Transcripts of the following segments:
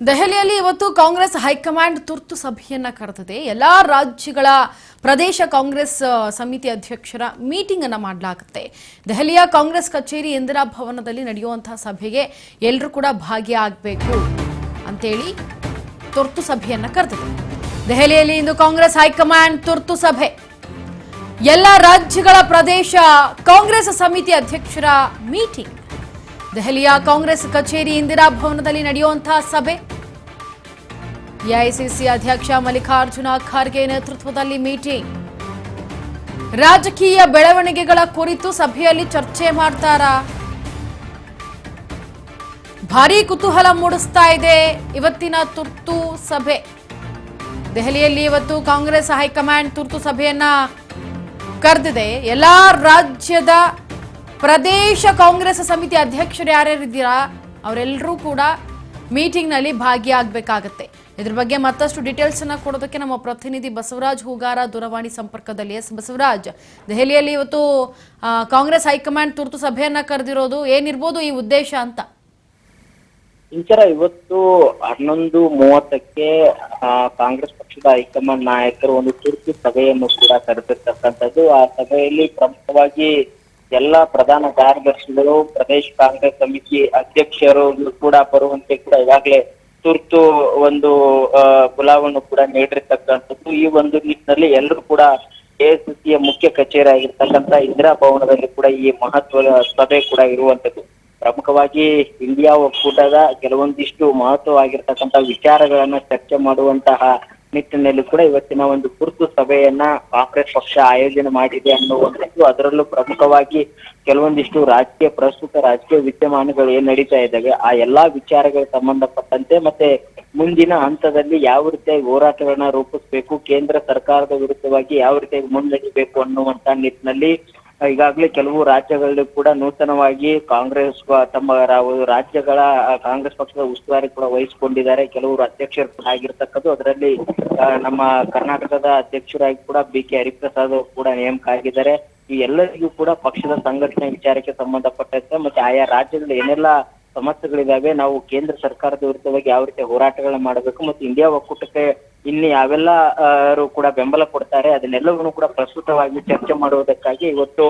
ದೆಹಲಿಯಲ್ಲಿ ಇವತ್ತು ಕಾಂಗ್ರೆಸ್ ಹೈಕಮಾಂಡ್ ತುರ್ತು ಸಭೆಯನ್ನ ಕರೆದಿದೆ. ಎಲ್ಲಾ ರಾಜ್ಯಗಳ ಪ್ರದೇಶ ಕಾಂಗ್ರೆಸ್ ಸಮಿತಿ ಅಧ್ಯಕ್ಷರ ಮೀಟಿಂಗ್ ಅನ್ನು ಮಾಡಲಾಗುತ್ತೆ. ದೆಹಲಿಯ ಕಾಂಗ್ರೆಸ್ ಕಚೇರಿ ಇಂದಿರಾ ಭವನದಲ್ಲಿ ನಡೆಯುವಂತಹ ಸಭೆಗೆ ಎಲ್ಲರೂ ಕೂಡ ಭಾಗಿಯಾಗಬೇಕು ಅಂತೇಳಿ ತುರ್ತು ಸಭೆಯನ್ನ ಕರೆದಿದೆ. ದೆಹಲಿಯಲ್ಲಿ ಇಂದು ಕಾಂಗ್ರೆಸ್ ಹೈಕಮಾಂಡ್ ತುರ್ತು ಸಭೆ. ಎಲ್ಲ ರಾಜ್ಯಗಳ ಪ್ರದೇಶ ಕಾಂಗ್ರೆಸ್ ಸಮಿತಿ ಅಧ್ಯಕ್ಷರ ಮೀಟಿಂಗ್. ದೆಹಲಿಯ ಕಾಂಗ್ರೆಸ್ ಕಚೇರಿ ಇಂದಿರಾ ಭವನದಲ್ಲಿ ನಡೆಯುವಂತಹ ಸಭೆ. ಎಐಸಿಸಿ ಅಧ್ಯಕ್ಷ ಮಲ್ಲಿಕಾರ್ಜುನ ಖರ್ಗೆ ನೇತೃತ್ವದಲ್ಲಿ ಮೀಟಿಂಗ್. ರಾಜಕೀಯ ಬೆಳವಣಿಗೆಗಳ ಕುರಿತು ಸಭೆಯಲ್ಲಿ ಚರ್ಚೆ ಮಾಡ್ತಾರಾ? ಭಾರೀ ಕುತೂಹಲ ಮೂಡಿಸ್ತಾ ಇದೆ ಇವತ್ತಿನ ತುರ್ತು ಸಭೆ. ದೆಹಲಿಯಲ್ಲಿ ಇವತ್ತು ಕಾಂಗ್ರೆಸ್ ಹೈಕಮಾಂಡ್ ತುರ್ತು ಸಭೆಯನ್ನ ಕರೆದಿದೆ. ಎಲ್ಲಾ ರಾಜ್ಯದ ಪ್ರದೇಶ ಕಾಂಗ್ರೆಸ್ ಸಮಿತಿ ಅಧ್ಯಕ್ಷರು ಯಾರ್ಯಾರಿದ್ದೀರಾ ಅವರೆಲ್ಲರೂ ಕೂಡ ಮೀಟಿಂಗ್ನಲ್ಲಿ ಭಾಗಿಯಾಗಬೇಕಾಗತ್ತೆ. ಇದ್ರ ಬಗ್ಗೆ ಮತ್ತಷ್ಟು ಡೀಟೇಲ್ಸ್ ಅನ್ನ ಕೊಡೋದಕ್ಕೆ ನಮ್ಮ ಪ್ರತಿನಿಧಿ ಬಸವರಾಜ್ ಹೂಗಾರ ದೂರವಾಣಿ ಸಂಪರ್ಕದಲ್ಲಿ. ಬಸವರಾಜ್, ದೆಹಲಿಯಲ್ಲಿ ಇವತ್ತು ಕಾಂಗ್ರೆಸ್ ಹೈಕಮಾಂಡ್ ತುರ್ತು ಸಭೆಯನ್ನ ಕರೆದಿರೋದು, ಏನಿರ್ಬೋದು ಈ ಉದ್ದೇಶ ಅಂತ? ಇಂಚರ ಇವತ್ತು 11:30ಕ್ಕೆ ಕಾಂಗ್ರೆಸ್ ಪಕ್ಷದ ಹೈಕಮಾಂಡ್ ನಾಯಕರು ಒಂದು ತುರ್ತು ಸಭೆಯನ್ನು ಕೂಡ ಕರೆದಿರ್ತಕ್ಕಂಥದ್ದು. ಆ ಸಭೆಯಲ್ಲಿ ಪ್ರಮುಖವಾಗಿ ಎಲ್ಲ ಪ್ರಧಾನ ಕಾರ್ಯದರ್ಶಿಗಳು, ಪ್ರದೇಶ ಕಾಂಗ್ರೆಸ್ ಸಮಿತಿ ಅಧ್ಯಕ್ಷರು ಕೂಡ ಬರುವಂತೆ ಕೂಡ ಈಗಾಗಲೇ ತುರ್ತು ಒಂದು ಬುಲಾವನ್ನು ಕೂಡ ನೀಡಿರ್ತಕ್ಕಂಥದ್ದು. ಈ ಒಂದು ನಿಟ್ಟಿನಲ್ಲಿ ಎಲ್ಲರೂ ಕೂಡ ಎಐಸಿಸಿಯ ಮುಖ್ಯ ಕಚೇರಿ ಆಗಿರ್ತಕ್ಕಂಥ ಇಂದಿರಾ ಭವನದಲ್ಲಿ ಕೂಡ ಈ ಮಹತ್ವದ ಸಭೆ ಕೂಡ ಇರುವಂತದ್ದು. ಪ್ರಮುಖವಾಗಿ ಇಂಡಿಯಾ ಒಕ್ಕೂಟದ ಕೆಲವೊಂದಿಷ್ಟು ಮಹತ್ವವಾಗಿರ್ತಕ್ಕಂಥ ವಿಚಾರಗಳನ್ನ ಚರ್ಚೆ ಮಾಡುವಂತಹ ನಿಟ್ಟಿನಲ್ಲಿ ಕೂಡ ಇವತ್ತಿನ ಒಂದು ತುರ್ತು ಸಭೆಯನ್ನ ಕಾಂಗ್ರೆಸ್ ಪಕ್ಷ ಆಯೋಜನೆ ಮಾಡಿದೆ ಅನ್ನುವಂಥದ್ದು. ಅದರಲ್ಲೂ ಪ್ರಮುಖವಾಗಿ ಕೆಲವೊಂದಿಷ್ಟು ಪ್ರಸ್ತುತ ರಾಜಕೀಯ ವಿದ್ಯಮಾನಗಳು ಏನ್ ನಡೀತಾ ಇದ್ದಾವೆ ಆ ಎಲ್ಲಾ ವಿಚಾರಗಳಿಗೆ ಸಂಬಂಧಪಟ್ಟಂತೆ ಮತ್ತೆ ಮುಂದಿನ ಹಂತದಲ್ಲಿ ಯಾವ ರೀತಿಯಾಗಿ ಹೋರಾಟಗಳನ್ನ ರೂಪಿಸ್ಬೇಕು, ಕೇಂದ್ರ ಸರ್ಕಾರದ ವಿರುದ್ಧವಾಗಿ ಯಾವ ರೀತಿಯಾಗಿ ಮುನ್ನಡೆಯಬೇಕು ಅನ್ನುವಂತ ನಿಟ್ಟಿನಲ್ಲಿ ಈಗಾಗಲೇ ಕೆಲವು ರಾಜ್ಯಗಳಲ್ಲಿ ಕೂಡ ನೂತನವಾಗಿ ಕಾಂಗ್ರೆಸ್ ತಮ್ಮ ರಾಜ್ಯಗಳ ಕಾಂಗ್ರೆಸ್ ಪಕ್ಷದ ಉಸ್ತುವಾರಿ ಕೂಡ ವಹಿಸಿಕೊಂಡಿದ್ದಾರೆ. ಕೆಲವರು ಅಧ್ಯಕ್ಷರು ಕೂಡ ಆಗಿರ್ತಕ್ಕದ್ದು. ಅದರಲ್ಲಿ ನಮ್ಮ ಕರ್ನಾಟಕದ ಅಧ್ಯಕ್ಷರಾಗಿ ಕೂಡ BK ಹರಿಪ್ರಸಾದ್ ಕೂಡ ನೇಮಕ ಆಗಿದ್ದಾರೆ. ಈ ಎಲ್ಲರಿಗೂ ಕೂಡ ಪಕ್ಷದ ಸಂಘಟನೆ ವಿಚಾರಕ್ಕೆ ಸಂಬಂಧಪಟ್ಟಂತೆ ಮತ್ತೆ ಆಯಾ ರಾಜ್ಯದಲ್ಲಿ ಏನೆಲ್ಲ ಸಮಸ್ಯೆಗಳಿದಾವೆ, ನಾವು ಕೇಂದ್ರ ಸರ್ಕಾರದ ವಿರುದ್ಧವಾಗಿ ಯಾವ ರೀತಿ ಹೋರಾಟಗಳನ್ನ ಮಾಡಬೇಕು ಮತ್ತು ಇಂಡಿಯಾ ಒಕ್ಕೂಟಕ್ಕೆ ಇನ್ನು ಯಾವೆಲ್ಲ ಕೂಡ ಬೆಂಬಲ ಕೊಡ್ತಾರೆ ಅದನ್ನೆಲ್ಲವನ್ನು ಕೂಡ ಪ್ರಸ್ತುತವಾಗಿ ಚರ್ಚೆ ಮಾಡುವುದಕ್ಕಾಗಿ ಇವತ್ತು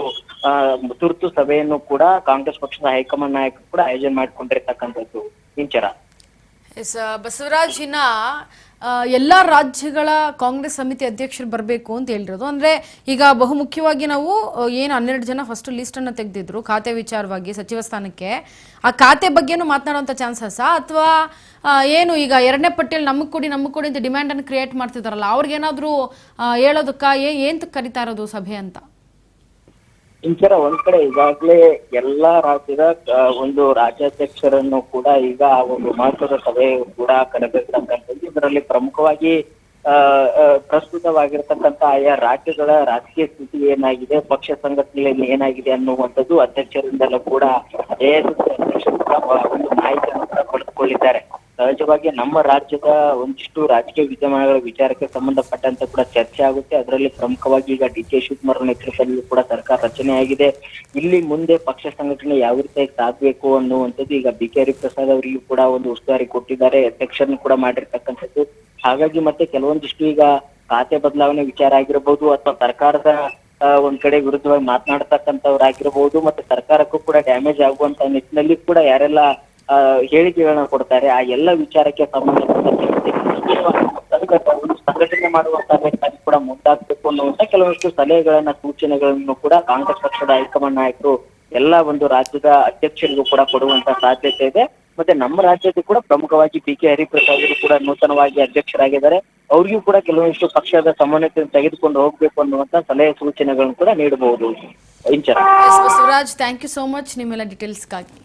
ತುರ್ತು ಸಭೆಯನ್ನು ಕೂಡ ಕಾಂಗ್ರೆಸ್ ಪಕ್ಷದ ಹೈಕಮಾಂಡ್ ನಾಯಕರು ಕೂಡ ಆಯೋಜನೆ ಮಾಡಿಕೊಂಡಿರ್ತಕ್ಕಂಥದ್ದು. ಇಂಚರ ಬಸವರಾಜ್, ಇನ್ನ ಎಲ್ಲಾ ರಾಜ್ಯಗಳ ಕಾಂಗ್ರೆಸ್ ಸಮಿತಿ ಅಧ್ಯಕ್ಷರು ಬರಬೇಕು ಅಂತ ಹೇಳಿರೋದು. ಅಂದ್ರೆ ಈಗ ಬಹುಮುಖ್ಯವಾಗಿ ನಾವು ಏನು 12 ಜನ ಫಸ್ಟ್ ಲಿಸ್ಟ್ ಅನ್ನ ತೆಗೆದಿದ್ರು ಖಾತೆ ವಿಚಾರವಾಗಿ ಸಚಿವ ಸ್ಥಾನಕ್ಕೆ, ಆ ಖಾತೆ ಬಗ್ಗೆನೂ ಮಾತನಾಡುವಂತ ಚಾನ್ಸಸ್ ಅಥವಾ ಏನು ಈಗ ಎರಡನೇ ಪಟ್ಟಿಯಲ್ಲಿ ನಮಗ್ ಕೊಡಿ ಅಂತ ಡಿಮ್ಯಾಂಡ್ ಅನ್ನು ಕ್ರಿಯೇಟ್ ಮಾಡ್ತಿದಾರಲ್ಲ, ಅವ್ರಿಗೇನಾದ್ರೂ ಹೇಳೋದಕ್ಕ ಏನ್ ಕರಿತಾ ಇರೋದು ಸಭೆ ಅಂತ? ಇಂಚರ ಒಂದ್ ಕಡೆ ಈಗಾಗಲೇ ಎಲ್ಲಾ ರಾಜ್ಯದ ಒಂದು ರಾಜ್ಯಾಧ್ಯಕ್ಷರನ್ನು ಕೂಡ ಈಗ ಒಂದು ಮಹತ್ವದ ಸಭೆ ಕೂಡ ಕರೆದಿರ್ತಕ್ಕಂಥದ್ದು. ಇದರಲ್ಲಿ ಪ್ರಮುಖವಾಗಿ ಪ್ರಸ್ತುತವಾಗಿರ್ತಕ್ಕಂಥ ಆಯಾ ರಾಜ್ಯಗಳ ರಾಜಕೀಯ ಸ್ಥಿತಿ ಏನಾಗಿದೆ, ಪಕ್ಷ ಸಂಘಟನೆಯಲ್ಲಿ ಏನಾಗಿದೆ ಅನ್ನುವಂಥದ್ದು ಅಧ್ಯಕ್ಷರಿಂದಲೂ ಕೂಡ ಎಐಸಿಸಿ ಅಧ್ಯಕ್ಷರು ಕೂಡ ಒಂದು ಮಾಹಿತಿಯನ್ನು ಕೂಡ ಪಡೆದುಕೊಂಡಿದ್ದಾರೆ. ಸಹಜವಾಗಿ ನಮ್ಮ ರಾಜ್ಯದ ಒಂದಿಷ್ಟು ರಾಜಕೀಯ ವಿದ್ಯಮಾನಗಳ ವಿಚಾರಕ್ಕೆ ಸಂಬಂಧಪಟ್ಟಂತೆ ಕೂಡ ಚರ್ಚೆ ಆಗುತ್ತೆ. ಅದರಲ್ಲಿ ಪ್ರಮುಖವಾಗಿ ಈಗ DK ಶಿವಕುಮಾರ್ ನೇತೃತ್ವದಲ್ಲಿ ಕೂಡ ಸರ್ಕಾರ ರಚನೆ ಆಗಿದೆ. ಇಲ್ಲಿ ಮುಂದೆ ಪಕ್ಷ ಸಂಘಟನೆ ಯಾವ ರೀತಿಯಾಗಿ ಸಾಧಬೇಕು ಅನ್ನುವಂಥದ್ದು ಈಗ BK ಹರಿಪ್ರಸಾದ್ ಅವರಿಗೂ ಕೂಡ ಒಂದು ಉಸ್ತುವಾರಿ ಕೊಟ್ಟಿದ್ದಾರೆ, ಅಧ್ಯಕ್ಷರನ್ನು ಕೂಡ ಮಾಡಿರ್ತಕ್ಕಂಥದ್ದು. ಹಾಗಾಗಿ ಮತ್ತೆ ಕೆಲವೊಂದಿಷ್ಟು ಈಗ ಖಾತೆ ಬದಲಾವಣೆ ವಿಚಾರ ಆಗಿರಬಹುದು ಅಥವಾ ಸರ್ಕಾರದ ಒಂದ್ ಕಡೆ ವಿರುದ್ಧವಾಗಿ ಮಾತನಾಡ್ತಕ್ಕಂಥವ್ರಾಗಿರ್ಬಹುದು ಮತ್ತೆ ಸರ್ಕಾರಕ್ಕೂ ಕೂಡ ಡ್ಯಾಮೇಜ್ ಆಗುವಂತ ನಿಟ್ಟಿನಲ್ಲಿ ಕೂಡ ಯಾರೆಲ್ಲ ಹೇಳಿಕೆಗಳನ್ನ ಕೊಡ್ತಾರೆ ಆ ಎಲ್ಲ ವಿಚಾರಕ್ಕೆ ಸಂಬಂಧಪಟ್ಟಂತೆ ಸಂಘಟನೆ ಮಾಡುವಂತ ನಿಟ್ಟಿನಲ್ಲಿ ಕೂಡ ಮುಂದಾಗಬೇಕು ಅನ್ನುವಂತ ಕೆಲವೊಂದಿಷ್ಟು ಸಲಹೆಗಳನ್ನ ಸೂಚನೆಗಳನ್ನು ಕೂಡ ಕಾಂಗ್ರೆಸ್ ಪಕ್ಷದ ಹೈಕಮಾಂಡ್ ನಾಯಕರು ಎಲ್ಲಾ ಒಂದು ರಾಜ್ಯದ ಅಧ್ಯಕ್ಷರಿಗೂ ಕೂಡ ಕೊಡುವಂತ ಸಾಧ್ಯತೆ ಇದೆ. ಮತ್ತೆ ನಮ್ಮ ರಾಜ್ಯದ ಕೂಡ ಪ್ರಮುಖವಾಗಿ BK ಹರಿಪ್ರಸಾದ್ ಕೂಡ ನೂತನವಾಗಿ ಅಧ್ಯಕ್ಷರಾಗಿದ್ದಾರೆ. ಅವ್ರಿಗೂ ಕೂಡ ಕೆಲವೊಂದಿಷ್ಟು ಪಕ್ಷದ ಸಮನ್ವಯತೆಯನ್ನು ತೆಗೆದುಕೊಂಡು ಹೋಗ್ಬೇಕು ಅನ್ನುವಂತ ಸಲಹೆ ಸೂಚನೆಗಳನ್ನು ಕೂಡ ನೀಡಬಹುದು. Inchara Basavaraj, thank you so much ನಿಮ್ಮೆಲ್ಲ ಡೀಟೇಲ್ಸ್ಗಾಗಿ.